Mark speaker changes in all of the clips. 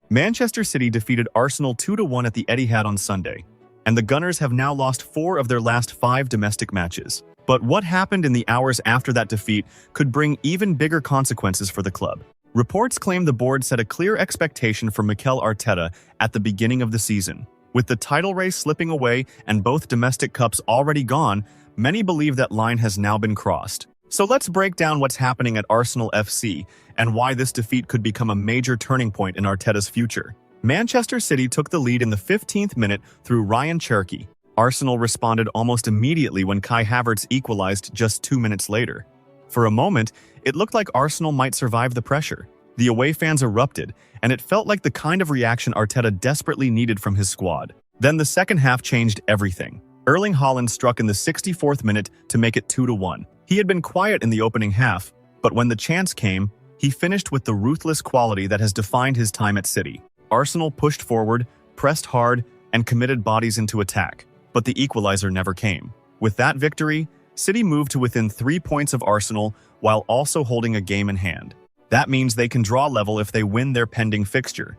Speaker 1: Manchester City defeated Arsenal 2-1 at the Etihad on Sunday, and the Gunners have now lost 4 of their last 5 domestic matches. But what happened in the hours after that defeat could bring even bigger consequences for the club. Reports claim the board set a clear expectation for Mikel Arteta at the beginning of the season. With the title race slipping away and both domestic cups already gone, many believe that line has now been crossed. So let's break down what's happening at Arsenal FC and why this defeat could become a major turning point in Arteta's future. Manchester City took the lead in the 15th minute through Ryan Cherki. Arsenal responded almost immediately when Kai Havertz equalized just 2 minutes later. For a moment, it looked like Arsenal might survive the pressure. The away fans erupted, and it felt like the kind of reaction Arteta desperately needed from his squad. Then the second half changed everything. Erling Haaland struck in the 64th minute to make it 2-1. He had been quiet in the opening half, but when the chance came, he finished with the ruthless quality that has defined his time at City. Arsenal pushed forward, pressed hard, and committed bodies into attack, but the equalizer never came. With that victory, City moved to within 3 points of Arsenal while also holding a game in hand. That means they can draw level if they win their pending fixture.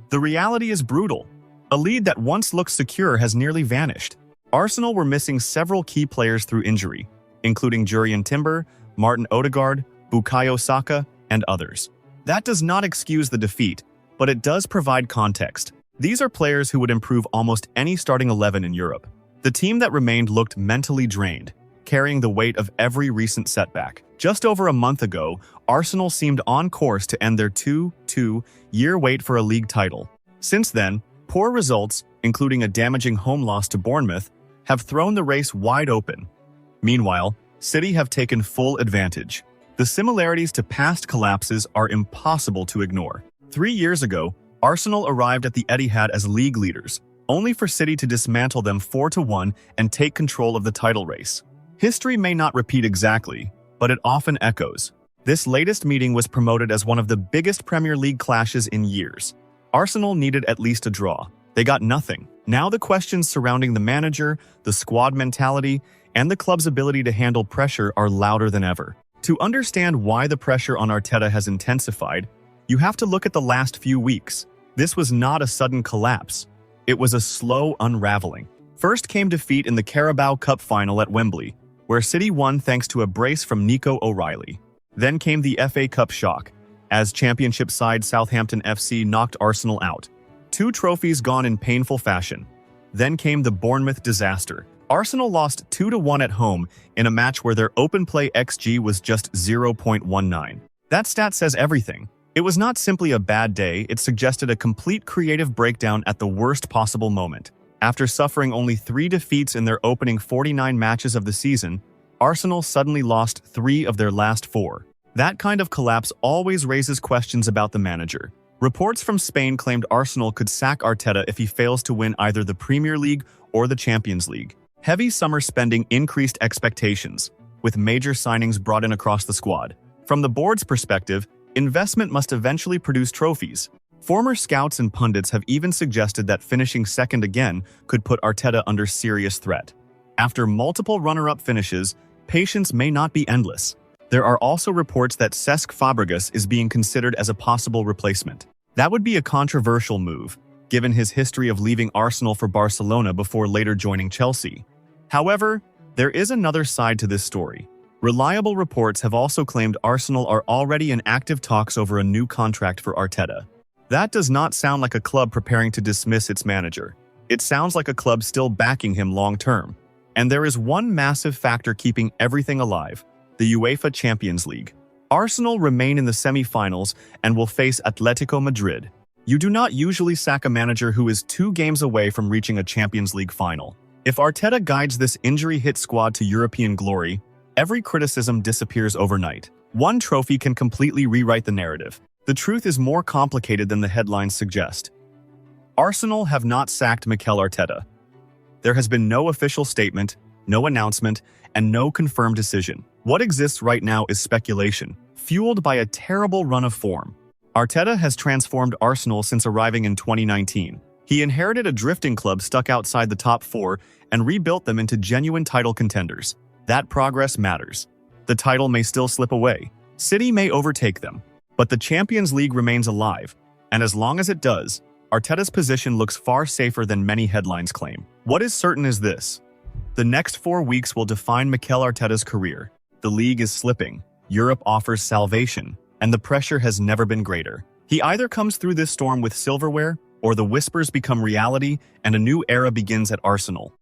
Speaker 1: The reality is brutal. A lead that once looked secure has nearly vanished. Arsenal were missing several key players through injury, including Jurrien Timber, Martin Odegaard, Bukayo Saka, and others. That does not excuse the defeat, but it does provide context. These are players who would improve almost any starting 11 in Europe. The team that remained looked mentally drained, carrying the weight of every recent setback. Just over a month ago, Arsenal seemed on course to end their 2-2-year wait for a league title. Since then, poor results, including a damaging home loss to Bournemouth, have thrown the race wide open. Meanwhile, City have taken full advantage. The similarities to past collapses are impossible to ignore. 3 years ago, Arsenal arrived at the Etihad as league leaders, only for City to dismantle them 4-1 and take control of the title race. History may not repeat exactly, but it often echoes. This latest meeting was promoted as one of the biggest Premier League clashes in years. Arsenal needed at least a draw. They got nothing. Now the questions surrounding the manager, the squad mentality, and the club's ability to handle pressure are louder than ever. To understand why the pressure on Arteta has intensified, you have to look at the last few weeks. This was not a sudden collapse. It was a slow unraveling. First came defeat in the Carabao Cup final at Wembley, where City won thanks to a brace from Nico O'Reilly. Then came the FA Cup shock, as Championship side Southampton FC knocked Arsenal out. 2 trophies gone in painful fashion. Then came the Bournemouth disaster. Arsenal lost 2-1 at home in a match where their open play XG was just 0.19. That stat says everything. It was not simply a bad day, it suggested a complete creative breakdown at the worst possible moment. After suffering only 3 defeats in their opening 49 matches of the season, Arsenal suddenly lost 3 of their last 4. That kind of collapse always raises questions about the manager. Reports from Spain claimed Arsenal could sack Arteta if he fails to win either the Premier League or the Champions League. Heavy summer spending increased expectations, with major signings brought in across the squad. From the board's perspective, investment must eventually produce trophies. Former scouts and pundits have even suggested that finishing second again could put Arteta under serious threat. After multiple runner-up finishes, patience may not be endless. There are also reports that Cesc Fabregas is being considered as a possible replacement. That would be a controversial move, given his history of leaving Arsenal for Barcelona before later joining Chelsea. However, there is another side to this story. Reliable reports have also claimed Arsenal are already in active talks over a new contract for Arteta. That does not sound like a club preparing to dismiss its manager. It sounds like a club still backing him long-term. And there is one massive factor keeping everything alive: the UEFA Champions League. Arsenal remain in the semi-finals and will face Atletico Madrid. You do not usually sack a manager who is 2 games away from reaching a Champions League final. If Arteta guides this injury-hit squad to European glory, every criticism disappears overnight. One trophy can completely rewrite the narrative. The truth is more complicated than the headlines suggest. Arsenal have not sacked Mikel Arteta. There has been no official statement, no announcement, and no confirmed decision. What exists right now is speculation, fueled by a terrible run of form. Arteta has transformed Arsenal since arriving in 2019. He inherited a drifting club stuck outside the top 4 and rebuilt them into genuine title contenders. That progress matters. The title may still slip away. City may overtake them. But the Champions League remains alive. And as long as it does, Arteta's position looks far safer than many headlines claim. What is certain is this: the next 4 weeks will define Mikel Arteta's career. The league is slipping, Europe offers salvation, and the pressure has never been greater. He either comes through this storm with silverware, or the whispers become reality and a new era begins at Arsenal.